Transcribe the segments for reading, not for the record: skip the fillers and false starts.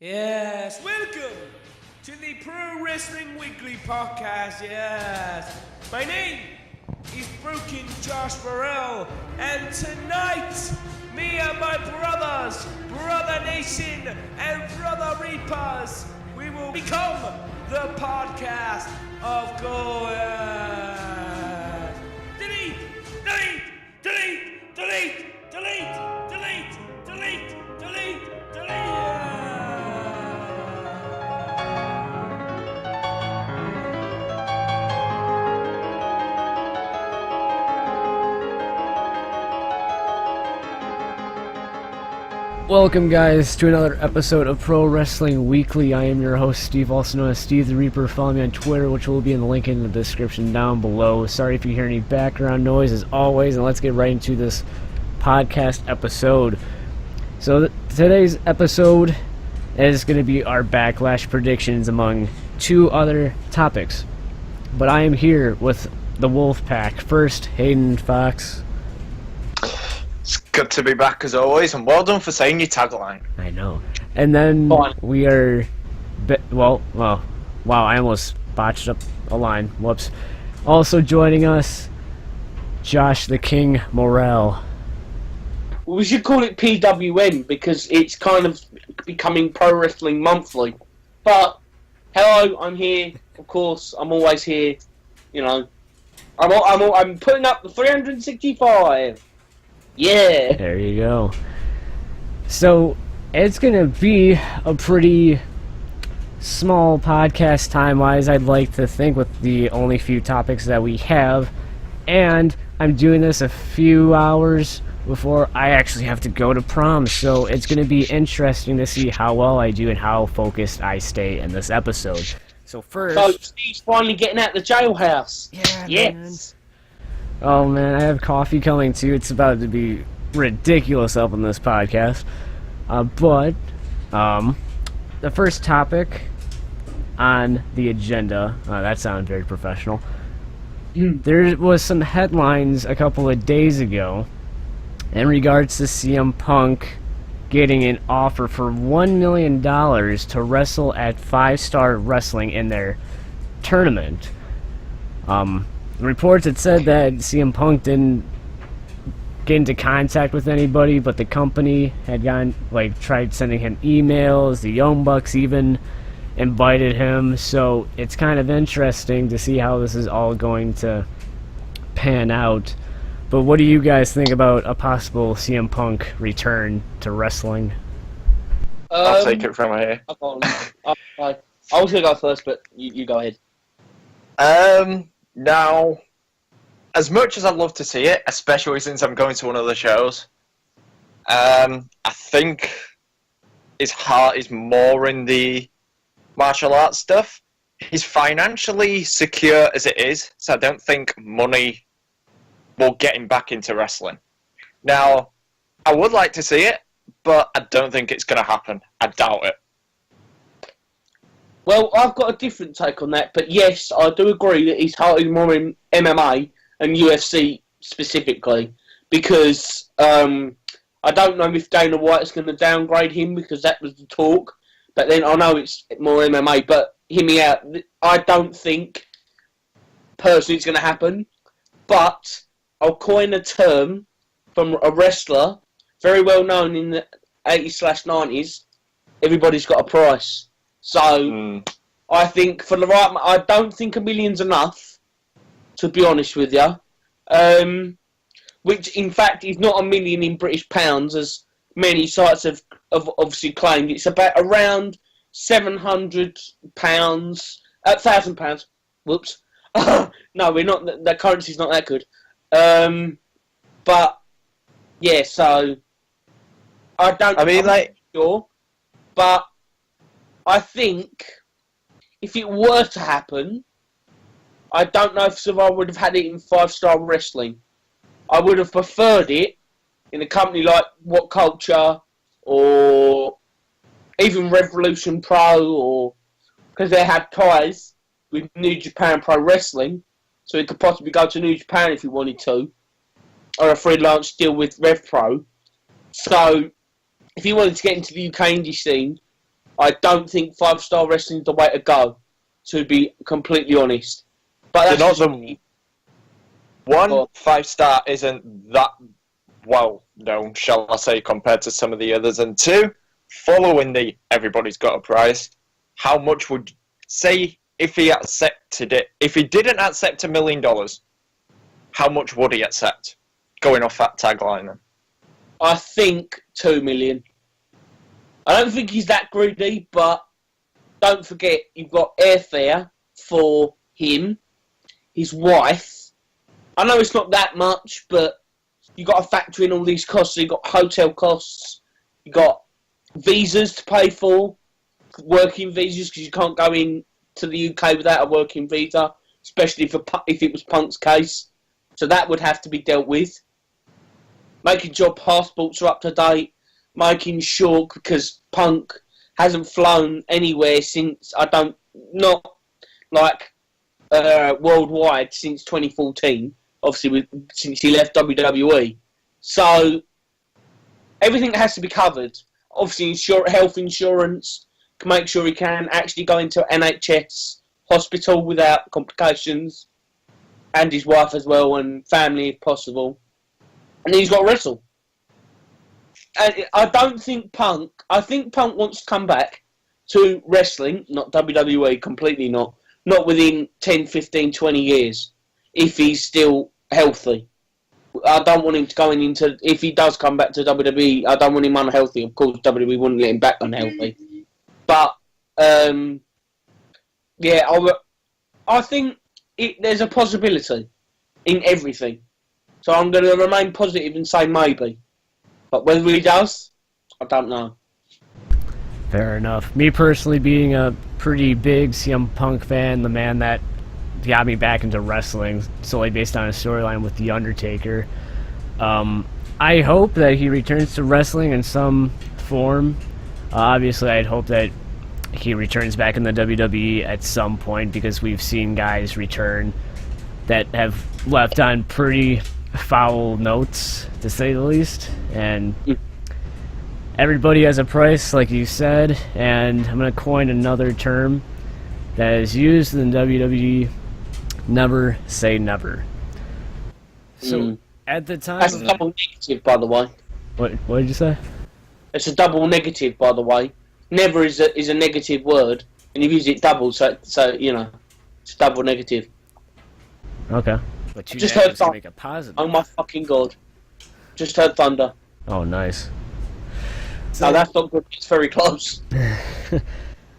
Yes, welcome to the Pro Wrestling Weekly Podcast, yes. My name is Broken Josh Burrell, and tonight, me and my brothers, Brother Nation and Brother Reapers, we will become the podcast of gold. Delete, delete, delete, delete, delete, delete, delete, delete, delete. Welcome, guys, to another episode of Pro Wrestling Weekly. I am your host, Steve, also known as Steve the Reaper. Follow me on Twitter, which will be in the link in the description down below. Sorry if you hear any background noise, as always, and let's get right into this podcast episode. So today's episode is going to be our Backlash predictions among two other topics. But I am here with the Wolf Pack. First, Haydn, Fox. It's good to be back as always, and well done for saying your tagline. I know. And then we are... Wow, I almost botched up a line. Whoops. Also joining us, Josh the King Morrell. We should call it PWM because it's kind of becoming Pro Wrestling Monthly. But, hello, I'm here. Of course, I'm always here. You know, I'm putting up the 365. Yeah. There you go. So, it's going to be a pretty small podcast time-wise, I'd like to think, with the only few topics that we have. And I'm doing this a few hours before I actually have to go to prom, so it's going to be interesting to see how well I do and how focused I stay in this episode. So first... So, Steve's finally getting out of the jailhouse. Yeah, yes. Man. Oh man, I have coffee coming too. It's about to be ridiculous up on this podcast. But the first topic on the agenda, that sounded very professional. There was some headlines a couple of days ago in regards to CM Punk getting an offer for $1 million to wrestle at 5-Star Wrestling in their tournament. The reports had said that CM Punk didn't get into contact with anybody, but the company had tried sending him emails. The Young Bucks even invited him, so it's kind of interesting to see how this is all going to pan out. But what do you guys think about a possible CM Punk return to wrestling? I'll take it from here. I was going to go first, but you go ahead. Now, as much as I'd love to see it, especially since I'm going to one of the shows, I think his heart is more in the martial arts stuff. He's financially secure as it is, so I don't think money will get him back into wrestling. Now, I would like to see it, but I don't think it's going to happen. I doubt it. Well, I've got a different take on that, but yes, I do agree that he's hearting more in MMA and UFC specifically, because I don't know if Dana White's going to downgrade him, because that was the talk, but then I know it's more MMA, but hear me out, I don't think personally it's going to happen, but I'll coin a term from a wrestler, very well known in the 80s/90s, everybody's got a price. So, I think for the right... I don't think $1 million's enough, to be honest with you. Which, in fact, is not $1 million in British pounds, as many sites have obviously claimed. It's about around £700, £1,000. Whoops. No, we're not... The currency's not that good. But, yeah, so... I'm sure, but... I think if it were to happen, I don't know if Survivor would have had it in 5-Star Wrestling. I would have preferred it in a company like What Culture or even Revolution Pro, or because they had ties with New Japan Pro Wrestling, so he could possibly go to New Japan if he wanted to, or a freelance deal with Rev Pro. So if he wanted to get into the UK indie scene, I don't think 5-star wrestling is the way to go, to be completely honest. But that's just me. One, 5-star isn't that well known, shall I say, compared to some of the others. And two, following the everybody's got a price, how much would, say, if he accepted it, if he didn't accept $1 million, how much would he accept? Going off that tagline. I think 2 million. I don't think he's that greedy, but don't forget, you've got airfare for him, his wife. I know it's not that much, but you've got to factor in all these costs. So you've got hotel costs, you've got visas to pay for, working visas, because you can't go in to the UK without a working visa, especially if it was Punk's case. So that would have to be dealt with. Making sure passports are up to date, making sure, because Punk hasn't flown anywhere since, not like worldwide since 2014, obviously since he left WWE. So everything has to be covered. Obviously, health insurance, to make sure he can actually go into NHS hospital without complications, and his wife as well, and family if possible. And then he's got to wrestle. And I think Punk wants to come back to wrestling, not WWE, completely not within 10, 15, 20 years, if he's still healthy. I don't want him going into, if he does come back to WWE, I don't want him unhealthy. Of course, WWE wouldn't let him back unhealthy. But, yeah, I think there's a possibility in everything. So I'm going to remain positive and say maybe. But whether he does, I don't know. Fair enough. Me personally, being a pretty big CM Punk fan, the man that got me back into wrestling solely based on a storyline with The Undertaker, I hope that he returns to wrestling in some form. Obviously, I'd hope that he returns back in the WWE at some point, because we've seen guys return that have left on pretty foul notes, to say the least. And everybody has a price, like you said, and I'm going to coin another term that is used in WWE: never say never. So, at the time... That's a double negative, by the way. What did you say? It's a double negative, by the way. Never is a negative word, and you've used it double, so you know, it's a double negative. Okay. But you just heard thunder. Make a positive. Oh my fucking god. Just heard thunder. Oh, nice. No, that's not good. It's very close.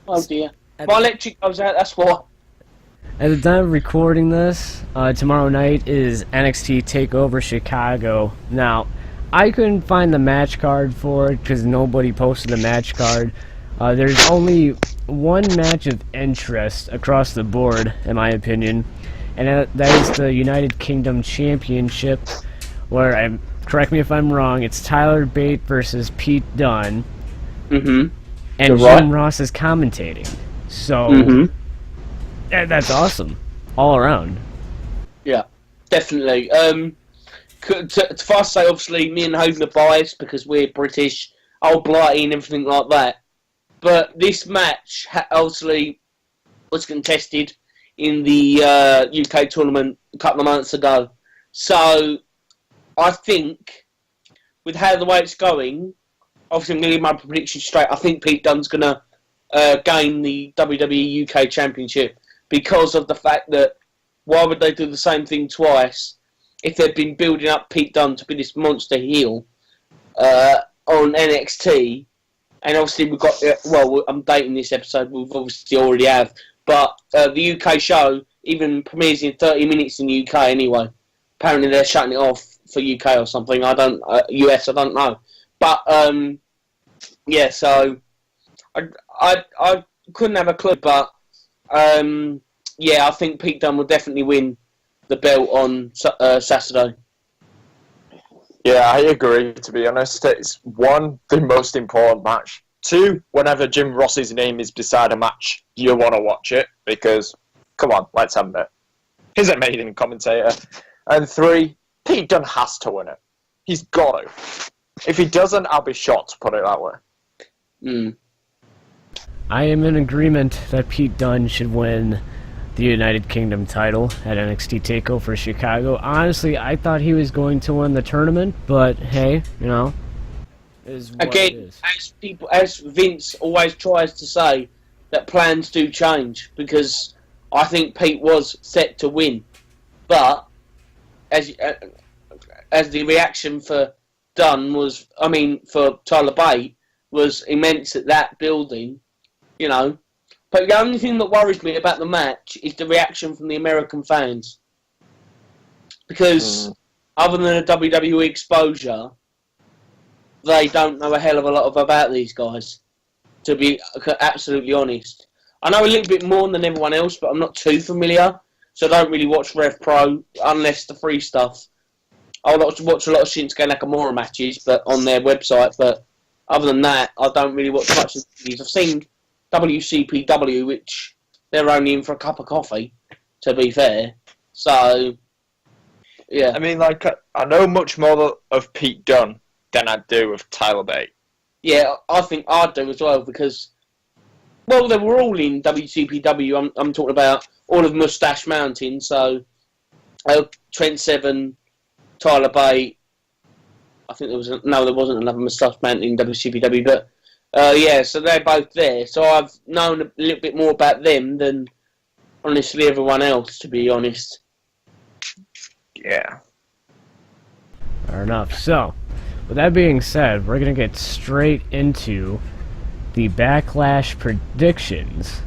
Oh dear. My electric goes out, that's what. At the time of recording this, tomorrow night is NXT TakeOver Chicago. Now, I couldn't find the match card for it because nobody posted a match card. There's only one match of interest across the board, in my opinion, and that is the United Kingdom Championship, where, correct me if I'm wrong, it's Tyler Bate versus Pete Dunne, and Jim Ross is commentating. So, that's awesome, all around. Yeah, definitely. To first say, obviously, me and Haydn are biased because we're British, old Blighty and everything like that. But this match, obviously, was contested in the UK tournament a couple of months ago. So, I think, with the way it's going, obviously I'm going to give my prediction straight. I think Pete Dunne's going to gain the WWE UK Championship because of the fact that why would they do the same thing twice if they've been building up Pete Dunne to be this monster heel on NXT? And obviously we've got, well, I'm dating this episode, we've obviously already have, but the UK show even premieres in 30 minutes in the UK anyway. Apparently they're shutting it off for UK or something, US, I don't know. But, yeah, so, I couldn't have a clue, but, yeah, I think Pete Dunne will definitely win the belt on Saturday. Yeah, I agree, to be honest. It's one, the most important match. Two, whenever Jim Ross's name is beside a match, you want to watch it, because, come on, let's have it. He's an amazing commentator. And three, Pete Dunne has to win it. He's got to. If he doesn't, I'll be shocked, put it that way. I am in agreement that Pete Dunne should win the United Kingdom title at NXT TakeOver Chicago. Honestly, I thought he was going to win the tournament, but hey, you know, is what it Again, is. as Vince always tries to say, that plans do change, because I think Pete was set to win, but as the reaction for Dunn was, for Tyler Bate was immense at that building, you know. But the only thing that worries me about the match is the reaction from the American fans. Because other than a WWE exposure, they don't know a hell of a lot about these guys, to be absolutely honest. I know a little bit more than everyone else, but I'm not too familiar, so I don't really watch Rev Pro unless the free stuff. I watch a lot of Shinsuke Nakamura matches, but on their website, but other than that, I don't really watch much of these. I've seen WCPW, which they're only in for a cup of coffee, to be fair. So, yeah. I mean, like, I know much more of Pete Dunne than I do of Tyler Bate. Yeah, I think I do as well, because, well, they were all in WCPW. I'm talking about all of Mustache Mountain, so Trent Seven, Tyler Bate. I think there wasn't another Mustache Mountain in WCPW, but yeah, so they're both there. So I've known a little bit more about them than, honestly, everyone else, to be honest. Yeah. Fair enough. So, with that being said, we're going to get straight into the Backlash predictions,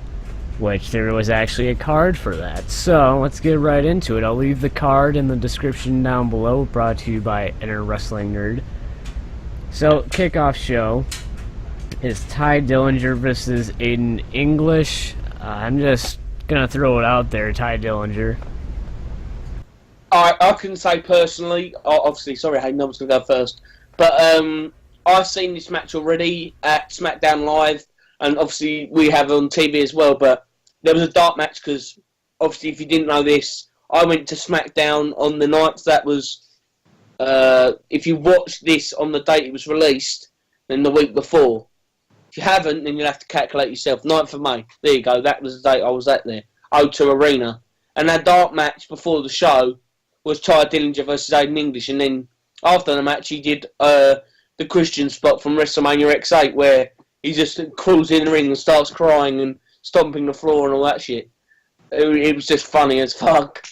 which there was actually a card for that. So, let's get right into it. I'll leave the card in the description down below, brought to you by Inner Wrestling Nerd. So, kickoff show is Ty Dillinger versus Aiden English. I'm just going to throw it out there, Ty Dillinger. I can say personally, obviously, sorry, Hayden, I was going to go first, but I've seen this match already at SmackDown Live, and obviously we have it on TV as well, but there was a dark match because, obviously, if you didn't know this, I went to SmackDown on the night that was, if you watched this on the date it was released, then the week before. If you haven't, then you'll have to calculate yourself. 9th of May. There you go. That was the date I was at there. O2 Arena. And that dark match before the show was Ty Dillinger versus Aiden English. And then after the match, he did the Christian spot from WrestleMania X8 where he just crawls in the ring and starts crying and stomping the floor and all that shit. It was just funny as fuck.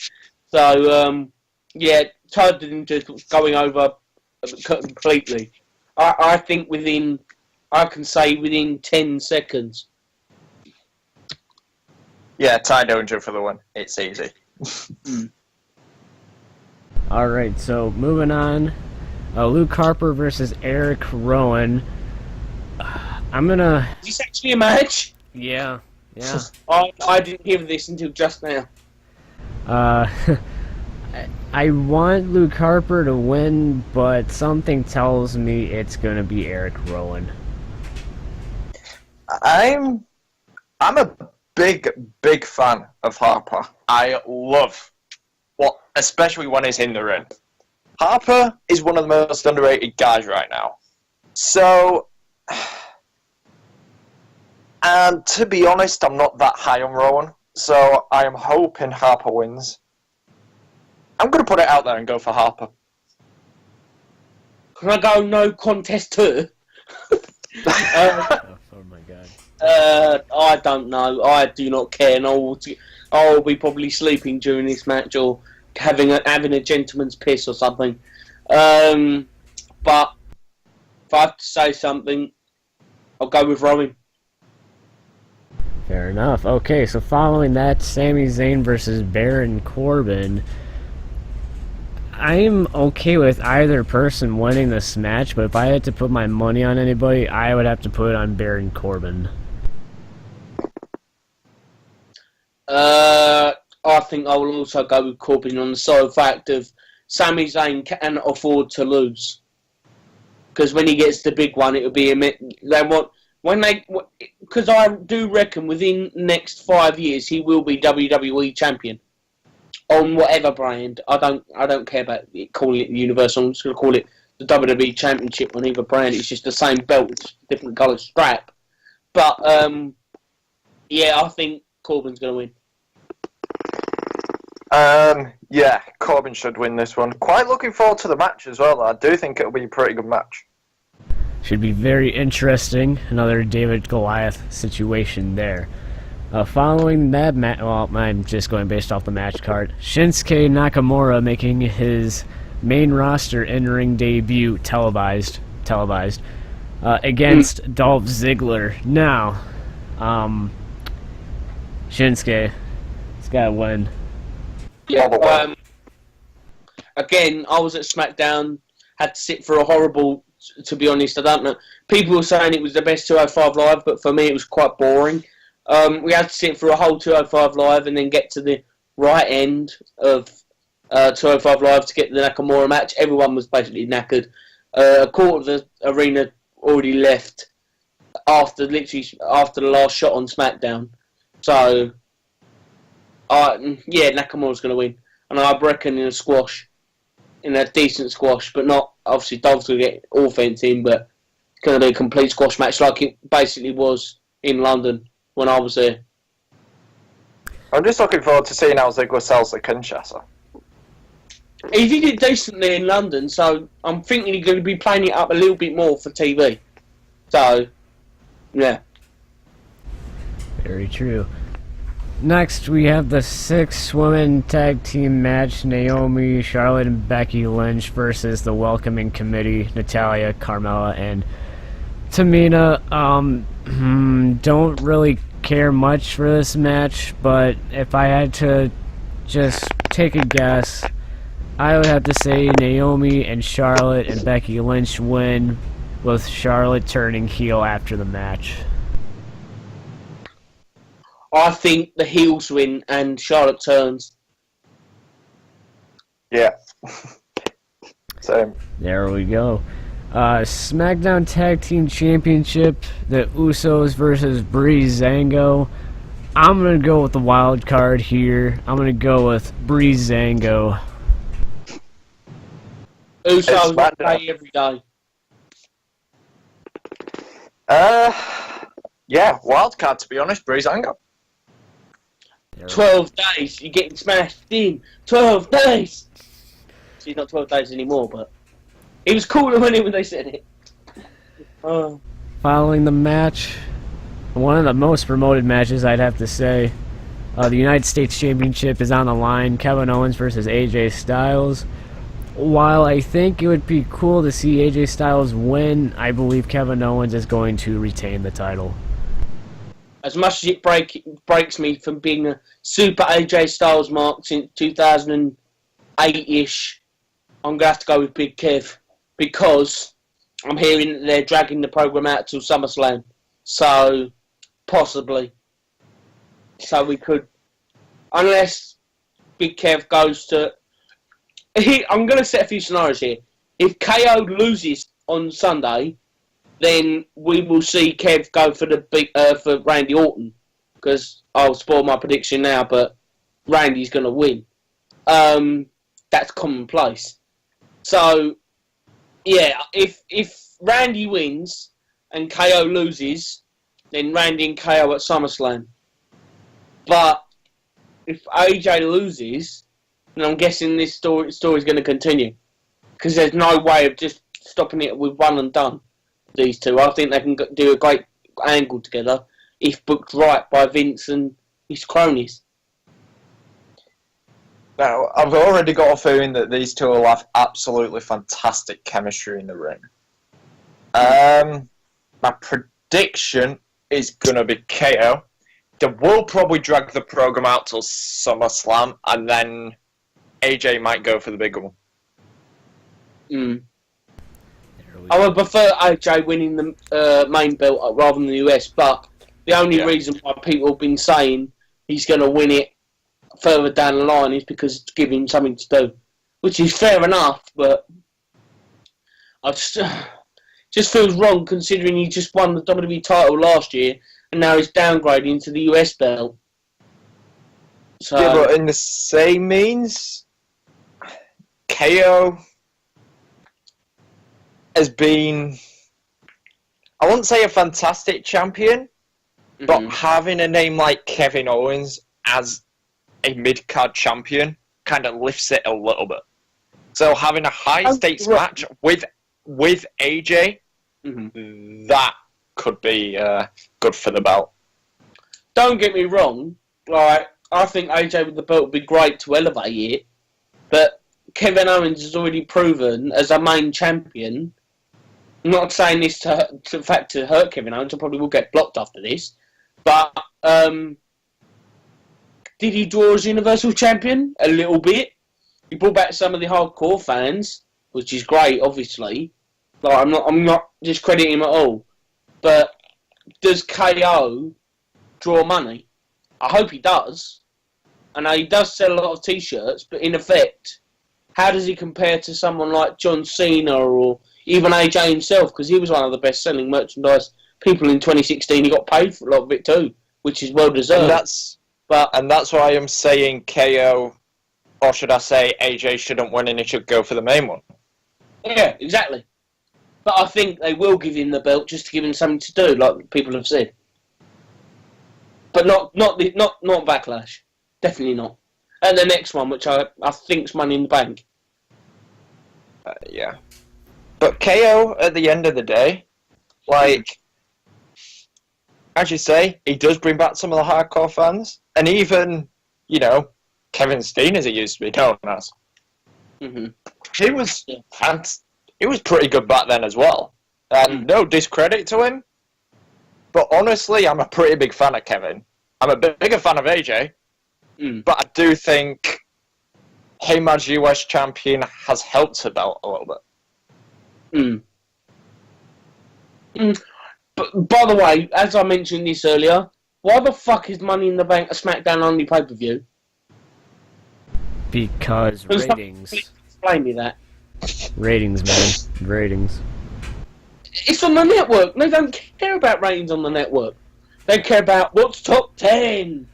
So, yeah, Ty Dillinger going over completely. I think I can say within 10 seconds. Yeah, Ty Dillinger for the win. It's easy. Alright, so moving on. Luke Harper versus Eric Rowan. I'm gonna... Is this actually a match? Yeah. I didn't hear this until just now. I want Luke Harper to win, but something tells me it's gonna be Eric Rowan. I'm a big fan of Harper. I love especially when he's in the ring. Harper is one of the most underrated guys right now. So, and to be honest, I'm not that high on Rowan. So I am hoping Harper wins. I'm going to put it out there and go for Harper. Can I go no contest too? Oh my god. I don't know. I do not care, and I'll be probably sleeping during this match or having a gentleman's piss or something. But if I have to say something, I'll go with Rowan. Fair enough. Okay, so following that, Sami Zayn versus Baron Corbin. I'm okay with either person winning this match, but if I had to put my money on anybody, I would have to put it on Baron Corbin. I think I will also go with Corbin on the side fact of Sami Zayn cannot afford to lose. Because when he gets the big one, it will be because I do reckon within the next 5 years he will be WWE champion on whatever brand. I don't care about calling it the Universal. I'm just going to call it the WWE Championship on either brand. It's just the same belt, it's a different colour strap. But Yeah, I think Corbin's going to win. Yeah, Corbin should win this one. Quite looking forward to the match as well. I do think it'll be a pretty good match. Should be very interesting. Another David Goliath situation there. Following that match, well, I'm just going based off the match card. Shinsuke Nakamura making his main roster in-ring debut televised against Dolph Ziggler. Now, Shinsuke, he's got to win. Yeah. Again, I was at SmackDown. Had to sit for a horrible. To be honest, I don't know. People were saying it was the best 205 Live, but for me, it was quite boring. We had to sit through a whole 205 Live and then get to the right end of 205 Live to get to the Nakamura match. Everyone was basically knackered. A quarter of the arena already left after the last shot on SmackDown. So, yeah, Nakamura's going to win. And I reckon in a decent squash, but not, obviously, Dolph's going to get offense in, but it's going to be a complete squash match like it basically was in London when I was there. I'm just looking forward to seeing how Ziggler sells the Kinshasa. He did it decently in London, so I'm thinking he's going to be playing it up a little bit more for TV. So, yeah. Very true. Next, we have the 6-woman tag team match, Naomi, Charlotte, and Becky Lynch versus the Welcoming Committee, Natalya, Carmella, and Tamina. Don't really care much for this match, but if I had to just take a guess, I would have to say Naomi and Charlotte and Becky Lynch win, with Charlotte turning heel after the match. I think the heels win and Charlotte turns. Yeah. Same. There we go. SmackDown Tag Team Championship, the Usos versus Breezango. I'm going to go with the wild card here. I'm going to go with Breezango. Usos will play every day. Yeah, wild card to be honest, Breezango. 12 days, you're getting smashed in. 12 days! She's not 12 days anymore, but it was cooler when they said it. Following the match, one of the most promoted matches, I'd have to say. The United States Championship is on the line. Kevin Owens versus AJ Styles. While I think it would be cool to see AJ Styles win, I believe Kevin Owens is going to retain the title. As much as it breaks me from being a super AJ Styles mark since 2008-ish, I'm going to have to go with Big Kev because I'm hearing that they're dragging the program out till SummerSlam. So, possibly. So we could, unless Big Kev goes to... I'm going to set a few scenarios here. If KO loses on Sunday, then we will see Kev go for for Randy Orton, because I'll spoil my prediction now, but Randy's going to win. That's commonplace. So, yeah, if Randy wins and KO loses, then Randy and KO at SummerSlam. But if AJ loses, then I'm guessing this story's going to continue, because there's no way of just stopping it with one and done. These two, I think they can do a great angle together if booked right by Vince and his cronies. Now, I've already got a feeling that these two will have absolutely fantastic chemistry in the ring. My prediction is going to be KO. They will probably drag the program out till SummerSlam, and then AJ might go for the big one. I would prefer AJ winning the main belt rather than the US, but the only reason why people have been saying he's going to win it further down the line is because it's giving him something to do, which is fair enough, but I just feels wrong considering he just won the WWE title last year and now he's downgrading to the US belt. So, yeah, but in the same means, KO has been, I wouldn't say a fantastic champion, But having a name like Kevin Owens as a mid-card champion kind of lifts it a little bit. So having a high-stakes match with AJ, that could be good for the belt. Don't get me wrong, like, I think AJ with the belt would be great to elevate it, but Kevin Owens has already proven as a main champion. I'm not saying this to hurt Kevin Owens, I probably will get blocked after this, but did he draw as Universal Champion? A little bit. He brought back some of the hardcore fans, which is great, obviously. Like, I'm not discrediting him at all. But does KO draw money? I hope he does. I know he does sell a lot of T-shirts, but in effect, how does he compare to someone like John Cena or even AJ himself? Because he was one of the best-selling merchandise people in 2016. He got paid for a lot of it too, which is well-deserved. And that's why I'm saying KO, or should I say AJ shouldn't win and he should go for the main one. Yeah, exactly. But I think they will give him the belt just to give him something to do, like people have said. But not Backlash. Definitely not. And the next one, which I think's Money in the Bank. Yeah. But KO, at the end of the day, like, as you say, he does bring back some of the hardcore fans. And even, you know, Kevin Steen, as he used to be known as. He was he was pretty good back then as well. No discredit to him. But honestly, I'm a pretty big fan of Kevin. I'm a bigger fan of AJ. But I do think him as US champion has helped the belt a little bit. But by the way, as I mentioned this earlier, why the fuck is Money in the Bank a SmackDown only pay-per-view? Because ratings. Please explain me that. Ratings, man. Ratings. It's on the network. They don't care about ratings on the network. They care about what's top 10.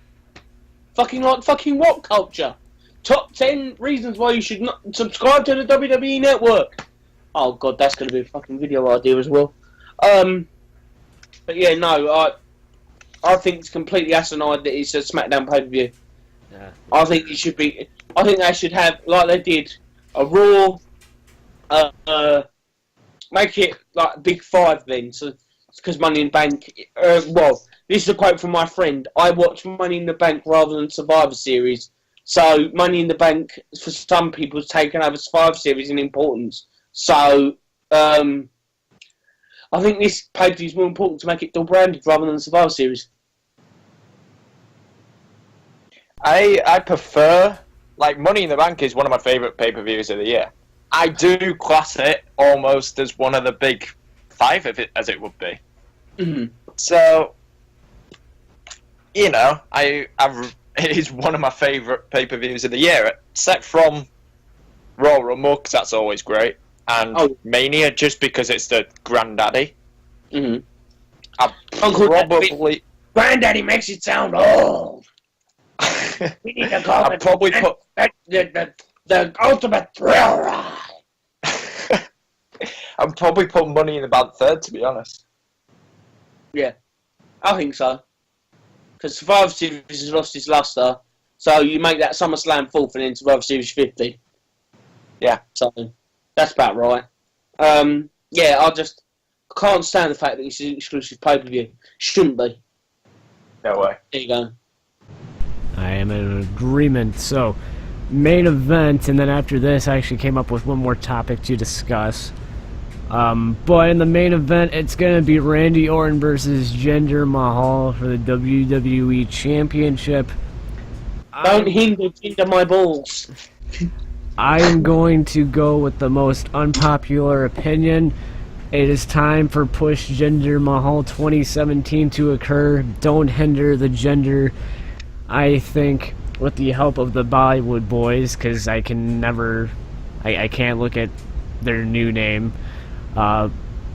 Fucking what culture? Top 10 reasons why you should not subscribe to the WWE network. Oh god, that's going to be a fucking video idea as well. But yeah, no, I think it's completely asinine that it's a SmackDown pay-per-view. Yeah. I think it should be. I think they should have, like they did, a Raw. Make it like Big Five then, so because Money in the Bank. Well, this is a quote from my friend. I watch Money in the Bank rather than Survivor Series. So Money in the Bank for some people has taken over Survivor Series in importance. So I think this pay-per-view is more important to make it dual branded rather than Survivor Series. I prefer, like, Money in the Bank is one of my favourite pay-per-views of the year. I do class it almost as one of the big five, as it would be. So, you know, it is one of my favourite pay-per-views of the year, except from Royal Rumble, because that's always great. And Mania, just because it's the granddaddy. Probably... Granddaddy makes it sound old. We need to call it probably put the ultimate thrill ride. I'd probably put Money in the Bank third, to be honest. Yeah, I think so. Because Survivor Series has lost its luster, so you make that SummerSlam fourth and then Survivor Series 50. Yeah. So that's about right. Yeah, I can't stand the fact that it's an exclusive pay-per-view. Shouldn't be. No way. There you go. I am in agreement. So, main event, and then after this, I actually came up with one more topic to discuss. But in the main event, it's going to be Randy Orton versus Jinder Mahal for the WWE Championship. Don't hinder my balls. I am going to go with the most unpopular opinion. It is time for Push Jinder Mahal 2017 to occur. Don't hinder the gender. I think with the help of the Bollywood Boys, because I can't look at their new name.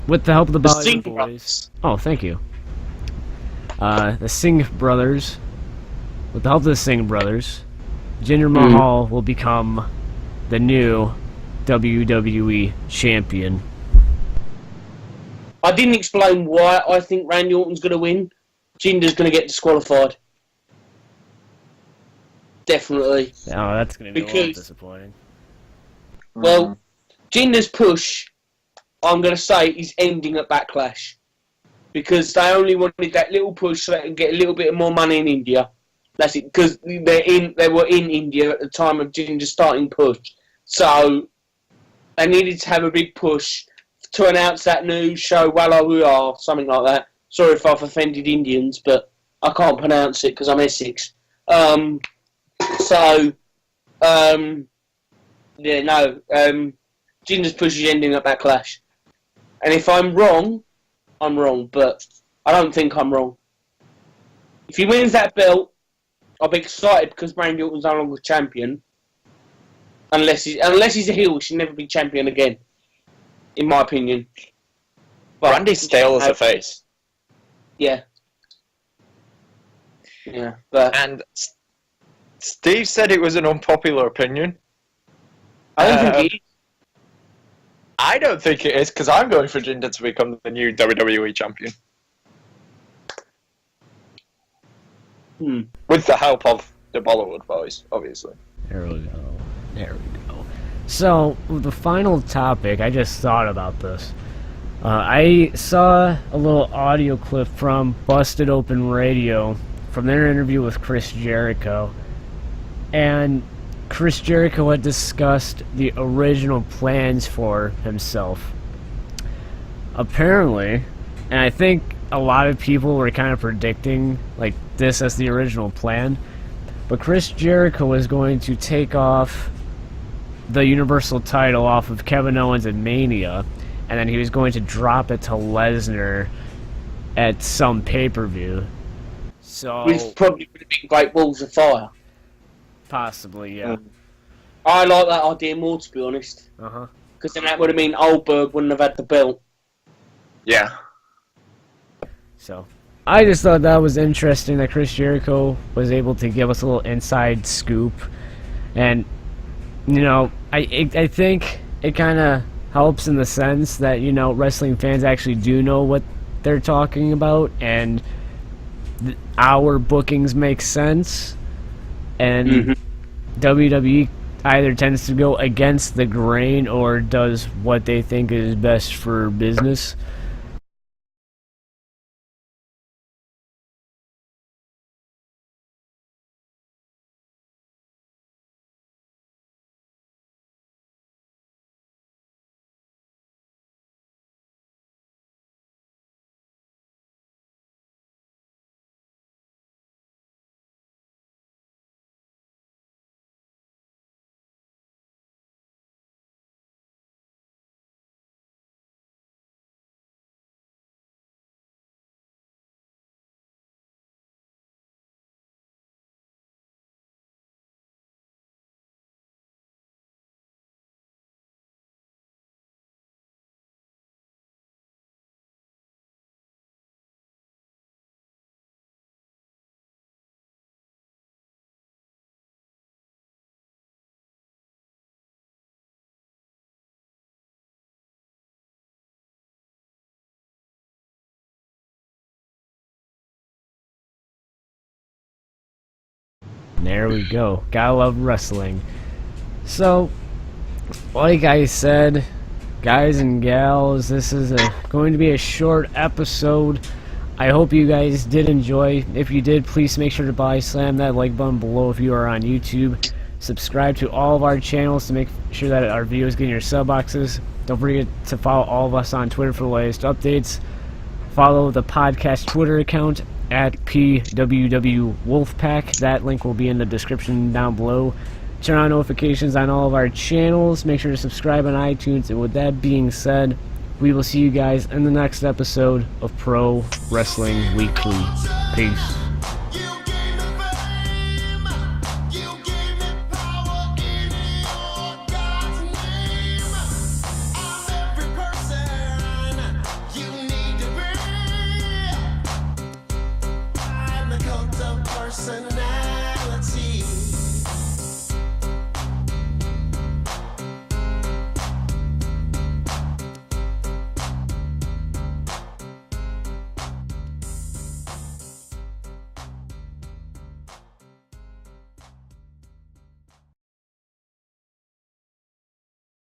With the help of the Bollywood Boys. Oh, thank you. The Singh brothers. With the help of the Singh brothers, Jinder Mahal will become the new WWE champion. I didn't explain why I think Randy Orton's going to win. Jinder's going to get disqualified. Definitely. Oh, that's going to be a little disappointing. Well, Jinder's push, I'm going to say, is ending at Backlash. Because they only wanted that little push so they can get a little bit more money in India. That's it, because they were in India at the time of Jinder's starting push. So they needed to have a big push to announce that new show, Walla We Are, something like that. Sorry if I've offended Indians, but I can't pronounce it because I'm Essex. Jinder's push is ending at Backlash. And if I'm wrong, I'm wrong, but I don't think I'm wrong. If he wins that belt, I'll be excited because Randy Orton's no longer champion. Unless he's a heel, he should never be champion again, in my opinion. But Randy's stale as a face. Yeah. Yeah, but... And Steve said it was an unpopular opinion. I don't think it is. I don't think it is, because I'm going for Jinder to become the new WWE champion. With the help of the Bollywood boys, obviously. There we go. So, the final topic, I just thought about this. I saw a little audio clip from Busted Open Radio from their interview with Chris Jericho. And Chris Jericho had discussed the original plans for himself. Apparently, and I think a lot of people were kind of predicting like this as the original plan, but Chris Jericho was going to take off the Universal title off of Kevin Owens at Mania, and then he was going to drop it to Lesnar at some pay-per-view. So Which probably would have been Great Balls of Fire. Possibly, yeah. I like that idea more, to be honest. Because then that would have mean Oldberg wouldn't have had the belt. Yeah. So, I just thought that was interesting that Chris Jericho was able to give us a little inside scoop. And, you know, I think it kind of helps in the sense that, you know, wrestling fans actually do know what they're talking about, and our bookings make sense. And WWE either tends to go against the grain or does what they think is best for business. There we go. Gotta love wrestling. So, like I said, guys and gals, this is going to be a short episode. I hope you guys did enjoy. If you did, please make sure to slam that like button below if you are on YouTube. Subscribe to all of our channels to make sure that our videos get in your sub boxes. Don't forget to follow all of us on Twitter for the latest updates. Follow the podcast Twitter account at PWW Wolfpack. That link will be in the description down below. Turn on notifications on all of our channels. Make sure to subscribe on iTunes. And with that being said, we will see you guys in the next episode of Pro Wrestling Weekly. Peace. Person